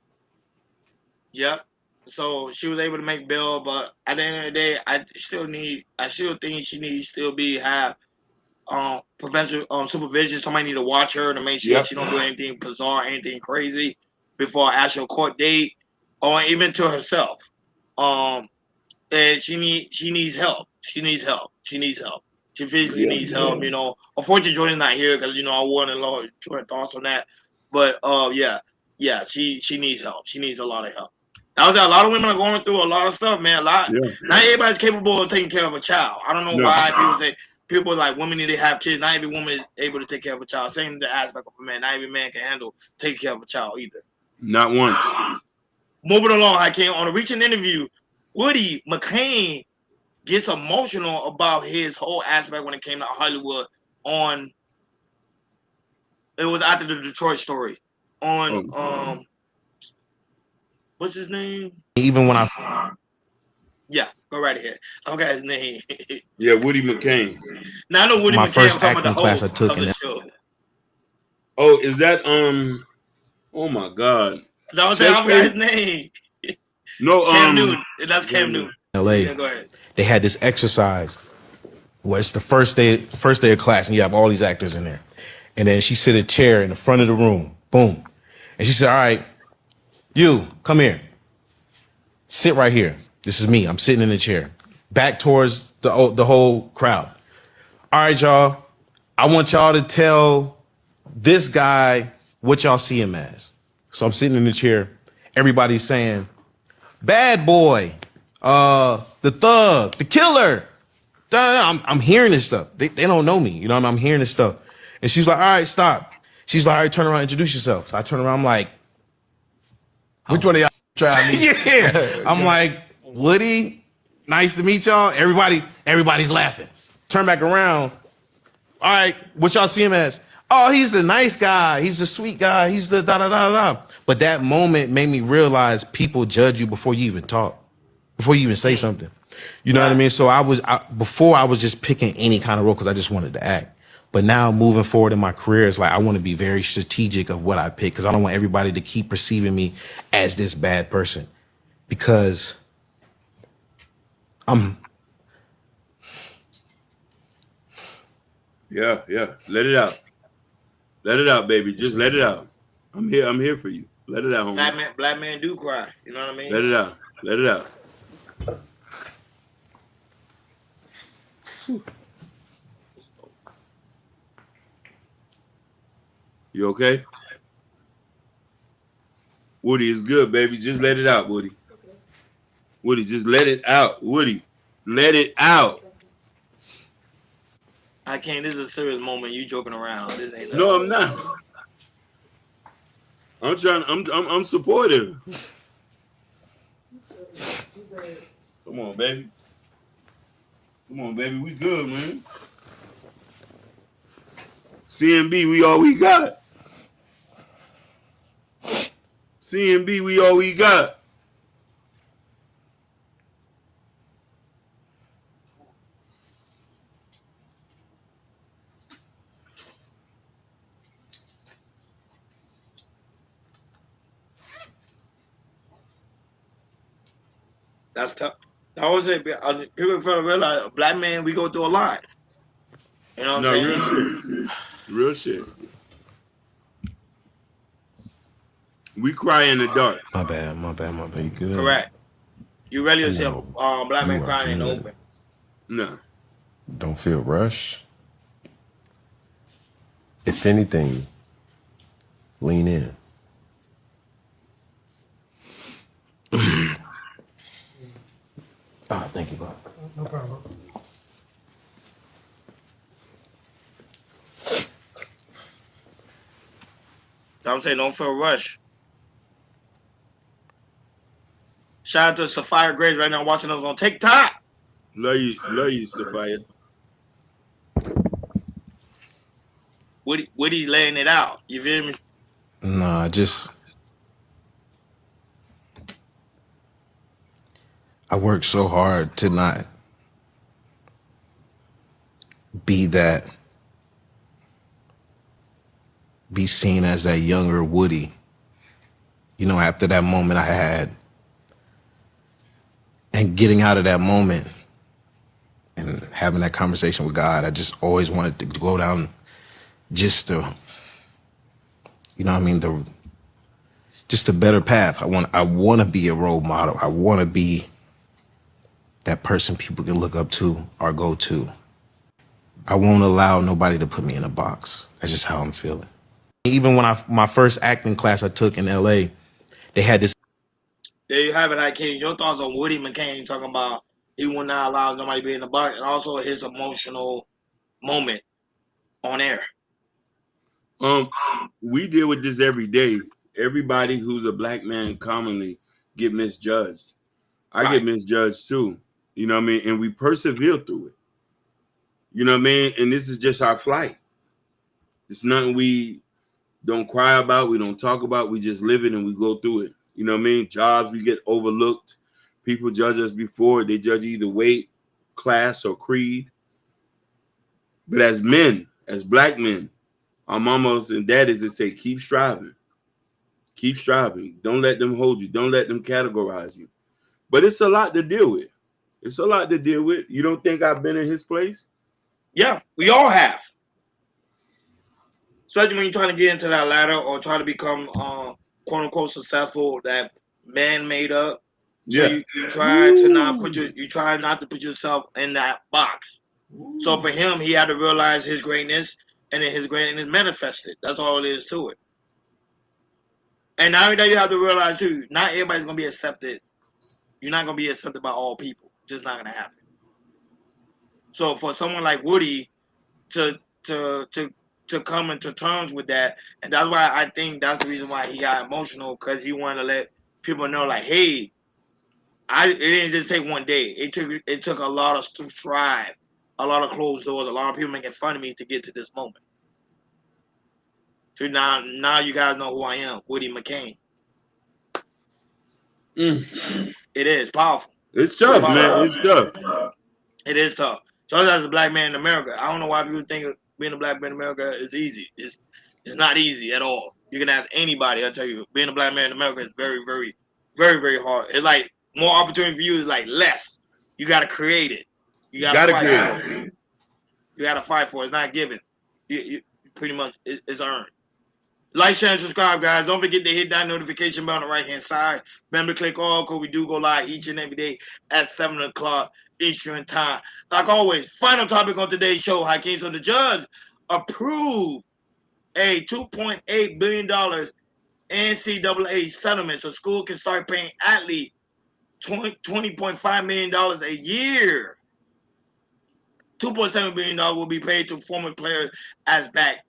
Yep. So she was able to make bail, but at the end of the day, I still think she needs to have professional supervision. Somebody need to watch her to make sure she don't do anything bizarre, anything crazy before an actual court date, or even to herself. And she needs help. She physically needs help. Unfortunately, Jordan's not here because I wanted a lot of Jordan's thoughts on that. But she needs help. She needs a lot of help. A lot of women are going through a lot of stuff, man. Not everybody's capable of taking care of a child. I don't know why people say. People like women need to have kids. Not every woman is able to take care of a child. Same the aspect of a man. Not every man can handle taking care of a child either. Not once. Moving along, I came on a recent interview. Woody McClain gets emotional about his whole aspect when it came to Hollywood. It was after the Detroit story. What's his name? Even when I Yeah, go right ahead. I forgot his name. Yeah, Woody McCain. Now I know Woody My McCain. first I'm talking about the acting class I host took of in the show. Oh, is that oh my God. No, I'm saying I forgot his name. No, Cam Newton. That's Cam Newton. LA. Yeah, go ahead. They had this exercise where it's the first day of class, and you have all these actors in there. And then she sit a chair in the front of the room. Boom. And she said, all right, you, come here. Sit right here. This is me. I'm sitting in the chair. Back towards the whole crowd. All right, y'all. I want y'all to tell this guy what y'all see him as. So I'm sitting in the chair. Everybody's saying, bad boy, the thug, the killer. I'm hearing this stuff. They don't know me. You know what I mean? I'm hearing this stuff. And she's like, all right, stop. She's like, all right, turn around, introduce yourself. So I turn around, I'm like, which one of y'all try me? Yeah. I'm like, Woody, nice to meet y'all. Everybody's laughing. Turn back around. All right, what y'all see him as? Oh, he's the nice guy. He's the sweet guy. He's the da-da-da-da. But that moment made me realize people judge you before you even talk, before you even say something. You know what I mean? So before I was just picking any kind of role because I just wanted to act. But now moving forward in my career, it's like I want to be very strategic of what I pick because I don't want everybody to keep perceiving me as this bad person because I'm. Yeah. Let it out. Let it out, baby. Just let it out. I'm here for you. Let it out, homie. Black man do cry. You know what I mean? Let it out. Let it out. You okay? Woody, it's good, baby. Just let it out, Woody. Woody, just let it out. Woody, let it out. I can't. This is a serious moment. You joking around. This ain't No, I'm not. I'm supportive. Come on, baby. Come on, baby. We good, man. CMB, we all we got. CMB, we all we got. That's tough. I always say people fail to realize black man we go through a lot. You know what I'm saying? Real shit. We cry in the dark. My bad. You good? Correct. You ready to see black man crying in the open? No. Don't feel rushed. If anything, lean in. Thank you, Bob. No problem. I'm saying don't feel rushed. Shout out to Sapphire Grace right now watching us on TikTok. Love you, Sapphire. Woody laying it out. You feel me? Nah, I work so hard to not be seen as that younger Woody. You know, after that moment I had and getting out of that moment and having that conversation with God, I just always wanted to go down just to, you know what I mean, just a better path. I want to be a role model. I want to be that person people can look up to or go to. I won't allow nobody to put me in a box. That's just how I'm feeling. Even when my first acting class I took in LA, they had this. There you have it, Hakeem. Your thoughts on Woody McCain talking about he will not allow nobody to be in the box, and also his emotional moment on air. We deal with this every day. Everybody who's a black man commonly get misjudged. I get misjudged too. You know what I mean? And we persevere through it. You know what I mean? And this is just our flight. It's nothing we don't cry about, we don't talk about, we just live it and we go through it. You know what I mean? Jobs, we get overlooked. People judge us before. They judge either weight, class, or creed. But as men, as black men, our mamas and daddies would say, keep striving. Keep striving. Don't let them hold you. Don't let them categorize you. But it's a lot to deal with. It's a lot to deal with. You don't think I've been in his place? Yeah, we all have. Especially when you're trying to get into that ladder or try to become quote unquote successful, that man made up. So Yeah. you try to not put yourself in that box. So for him, he had to realize his greatness, and then his greatness manifested. That's all it is to it. And now that you have to realize too, not everybody's gonna be accepted. You're not gonna be accepted by all people. Just not gonna happen. So for someone like Woody to come into terms with that, and that's why I think that's the reason why he got emotional, because he wanted to let people know, like, hey, it didn't just take one day. It took a lot of strive, a lot of closed doors, a lot of people making fun of me to get to this moment. So now you guys know who I am, Woody McCain. It is powerful. It's tough, man. It's tough. It is tough. So as a black man in America, I don't know why people think being a black man in America is easy. It's not easy at all. You can ask anybody. I tell you, being a black man in America is very, very, very, very hard. It's like more opportunity for you is like less. You got to create it. You got to fight for it. You got to fight for it. It's not given. You pretty much it's earned. Like, share, and subscribe, guys. Don't forget to hit that notification bell on the right-hand side. Remember to click all, because we do go live each and every day at 7 o'clock Eastern time. Like always, final topic on today's show, Hakeem. So the judge approved a $2.8 billion NCAA settlement so school can start paying athletes $20.5 million a year. $2.7 billion will be paid to former players as back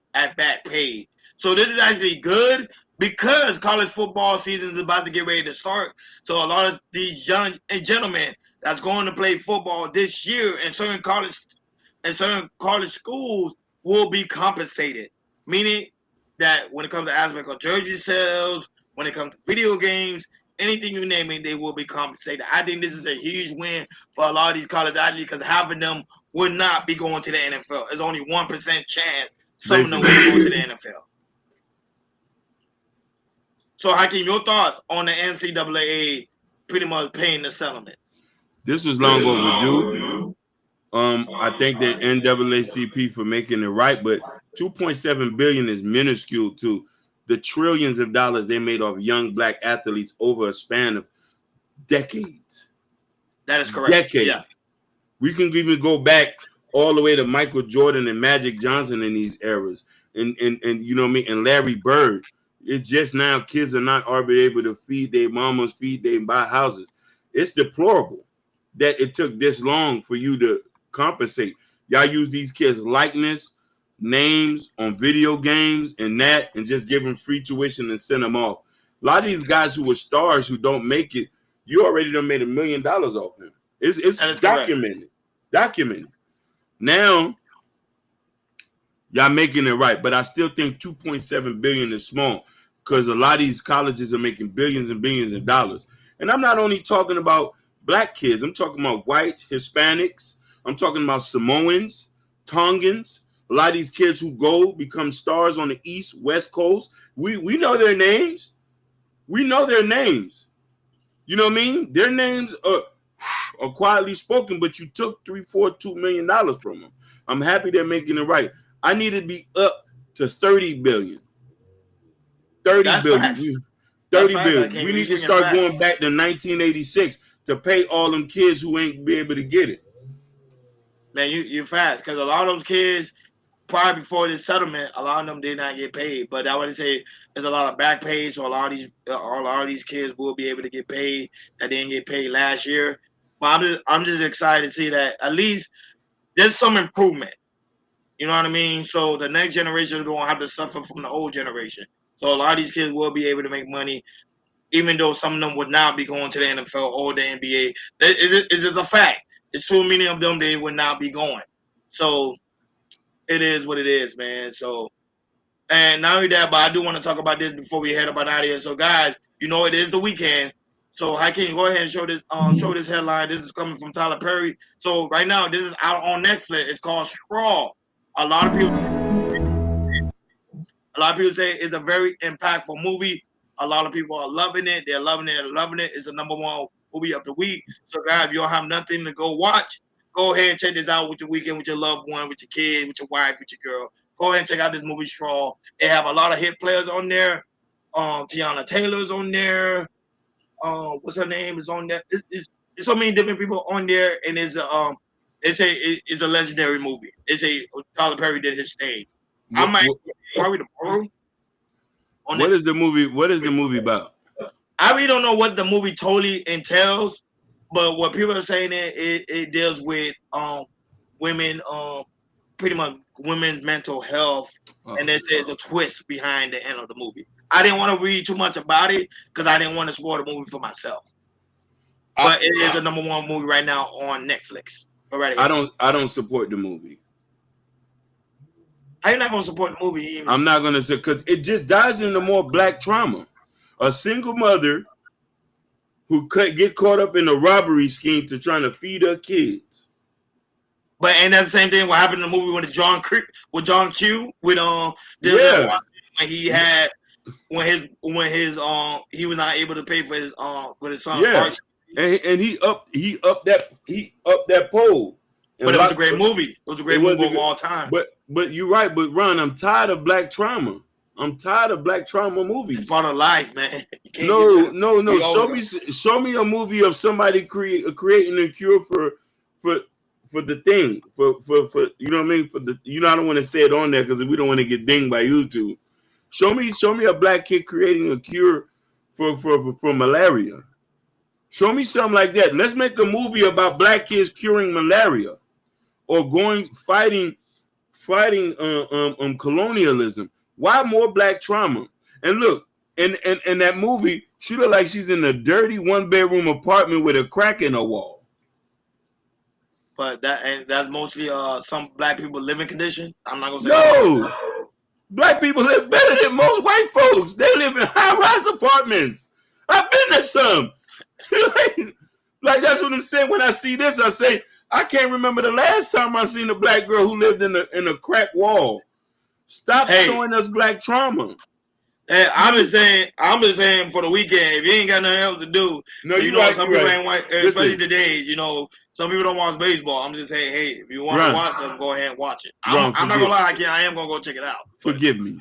paid. So this is actually good because college football season is about to get ready to start. So a lot of these young gentlemen that's going to play football this year in certain college schools will be compensated. Meaning that when it comes to aspect of jersey sales, when it comes to video games, anything you name it, they will be compensated. I think this is a huge win for a lot of these college athletes because half of them would not be going to the NFL. There's only 1% chance some of them will go to the NFL. So, Hakeem, your thoughts on the NCAA pretty much paying the settlement? This was long overdue. I think that NAACP for making it right, but $2.7 billion is minuscule to the trillions of dollars they made off young black athletes over a span of decades. That is correct. Decades. Yeah. We can even go back all the way to Michael Jordan and Magic Johnson in these eras, and you know what I mean, and Larry Bird. It's just now kids are not able to feed their mamas, buy houses. It's deplorable that it took this long for you to compensate. Y'all use these kids' likeness, names on video games and just give them free tuition and send them off. A lot of these guys who were stars who don't make it, you already done made $1 million off them. It's documented. Documented. Now, y'all making it right, but I still think $2.7 billion is small because a lot of these colleges are making billions and billions of dollars. And I'm not only talking about black kids. I'm talking about whites, Hispanics. I'm talking about Samoans, Tongans. A lot of these kids who become stars on the East, West Coast. We know their names. We know their names. You know what I mean? Their names are quietly spoken, but you took $2 million from them. I'm happy they're making it right. I need to be up to $30 billion. $30 billion. $30 billion. We need to start going back to 1986 to pay all them kids who ain't be able to get it. Man, you're fast because a lot of those kids prior before this settlement, a lot of them did not get paid. But I would say there's a lot of back pay, so a lot of these kids will be able to get paid that didn't get paid last year. But I'm just excited to see that at least there's some improvement. You know what I mean? So the next generation don't have to suffer from the old generation. So a lot of these kids will be able to make money, even though some of them would not be going to the NFL or the NBA. It's just a fact. It's too many of them they would not be going. So it is what it is, man. So, and not only that, but I do want to talk about this before we head up out of here. So, guys, you know it is the weekend. So Hakeem, go ahead and show this headline. This is coming from Tyler Perry. So right now, this is out on Netflix. It's called Straw. A lot of people say it's a very impactful movie. A lot of people are loving it. They're loving it. Loving it. It's the #1 movie of the week. So guys, if you don't have nothing to go watch, go ahead and check this out with your weekend, with your loved one, with your kid, with your wife, with your girl. Go ahead and check out this movie Straw. They have a lot of hit players on there. Tiana Taylor's on there. What's her name is on there. It's so many different people on there, and it's a legendary movie. Tyler Perry did his thing. I might probably tomorrow. What is the movie? What is the movie about? I really don't know what the movie totally entails, but what people are saying it deals with women, pretty much women's mental health, and they say it's a twist behind the end of the movie. I didn't want to read too much about it because I didn't want to spoil the movie for myself. But it is a #1 movie right now on Netflix. Already. I don't support the movie. I'm not gonna support the movie either. I'm not gonna say because it just dives into more black trauma. A single mother who get caught up in a robbery scheme to trying to feed her kids. But and that's the same thing what happened in the movie with John Q when he had when his he was not able to pay for his son. Yeah. And he upped that pole. But it was a great movie. It was a great movie of all time. But you're right. But Ron, I'm tired of black trauma. I'm tired of black trauma movies. It's part of life, man. No. Show me a movie of somebody creating a cure for the thing. For you know what I mean? I don't want to say it on there because we don't want to get dinged by YouTube. Show me a black kid creating a cure for malaria. Show me something like that. Let's make a movie about black kids curing malaria or fighting colonialism. Why more black trauma? And look, in that movie, she look like she's in a dirty 1-bedroom apartment with a crack in her wall. But that's mostly some black people living condition. I'm not gonna say no. Black people live better than most white folks. They live in high-rise apartments. I've been to some. like that's what I'm saying. When I see this, I say I can't remember the last time I seen a black girl who lived in a crack wall. Stop showing us black trauma. Hey, I'm just saying for the weekend, if you ain't got nothing else to do, some people ain't white, especially today. Some people don't watch baseball. I'm just saying, hey, if you want to watch them, go ahead and watch it. I'm not gonna lie, I am gonna go check it out. Forgive me.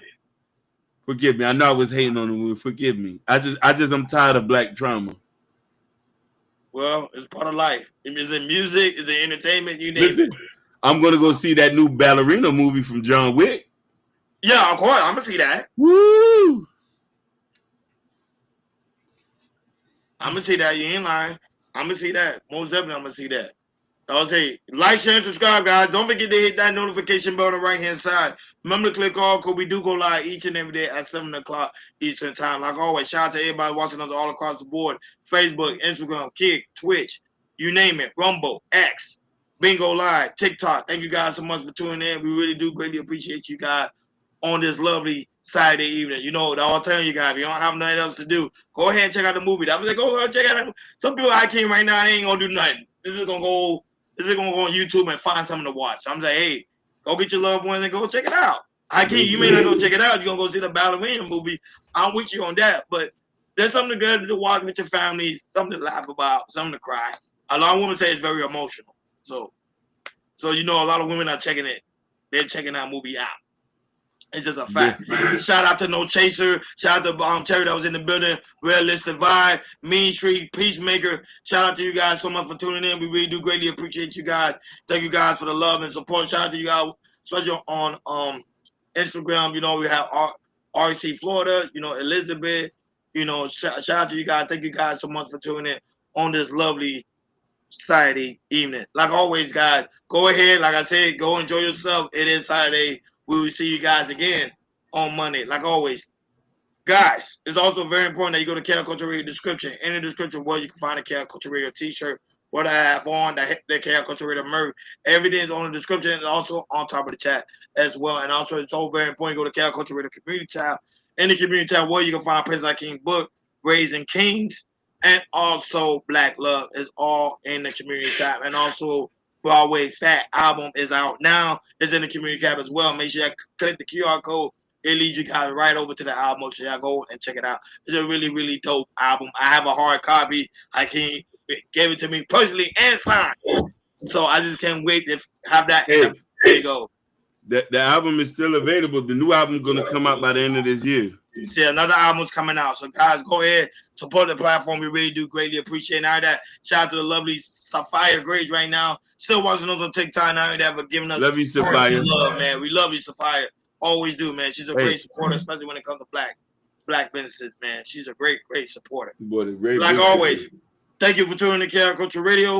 I know I was hating on the movie. Forgive me. I'm tired of black trauma. Well, it's part of life. Is it music? Is it entertainment? You name it. I'm gonna go see that new ballerina movie from John Wick. Yeah, of course. I'm gonna see that. Woo! I'm gonna see that. You ain't lying. I'm gonna see that. Most definitely, I'm gonna see that. I'll say like, share, and subscribe, guys. Don't forget to hit that notification bell on the right-hand side. Remember to click all because we do go live each and every day at 7 o'clock Eastern Time. Like always, shout out to everybody watching us all across the board. Facebook, Instagram, Kick, Twitch, you name it. Rumble, X, Bingo Live, TikTok. Thank you guys so much for tuning in. We really do greatly appreciate you guys on this lovely Saturday evening. I'll tell you guys, if you don't have nothing else to do, go ahead and check out the movie. I was like, go check out that. Some people I came right now, they ain't gonna do nothing. This is gonna go on YouTube and find something to watch. So I'm saying, hey, go get your loved ones and go check it out. You may not go check it out. You're gonna go see the ballerina movie. I'm with you on that, but there's something good to watch with your family, something to laugh about, something to cry. A lot of women say it's very emotional. So a lot of women are checking it. They're checking that movie out. It's just a fact. Yeah. Shout out to No Chaser. Shout out to Terry that was in the building. Realistic Vibe, Mean Street, Peacemaker. Shout out to you guys so much for tuning in. We really do greatly appreciate you guys. Thank you guys for the love and support. Shout out to you guys, especially on Instagram. We have RC Florida. Elizabeth. Shout out to you guys. Thank you guys so much for tuning in on this lovely Saturday evening. Like always, guys, go ahead. Like I said, go enjoy yourself. It is Saturday. We will see you guys again on Monday, like always. Guys, it's also very important that you go to Chaos Culture Radio description. In the description where you can find a Chaos Culture Radio t-shirt, what I have on, the Chaos Culture Radio merch. Everything is on the description and also on top of the chat as well. And also, it's so very important you go to Chaos Culture Radio community tab. In the community tab where you can find places like King Book, Raising Kings, and also Black Love is all in the community tab. And also Broadway Fat album is out now. It's in the community tab as well. Make sure you click the QR code. It leads you guys right over to the album. So y'all go and check it out. It's a really, really dope album. I have a hard copy. I can give it to me personally and signed. So I just can't wait to have that. Hey, there you go. The album is still available. The new album is going to come out by the end of this year. See, another album's coming out. So guys, go ahead, support the platform. We really do greatly appreciate it. Now that, shout out to the lovely Sapphire Grades right now. Still watching us on TikTok now that, but giving us love you, Sapphire. Love, man. We love you, Sapphire. Always do, man. She's a great supporter, especially when it comes to black businesses, man. She's a great supporter. Boy, great like always. Thank you for tuning in to Culture Radio.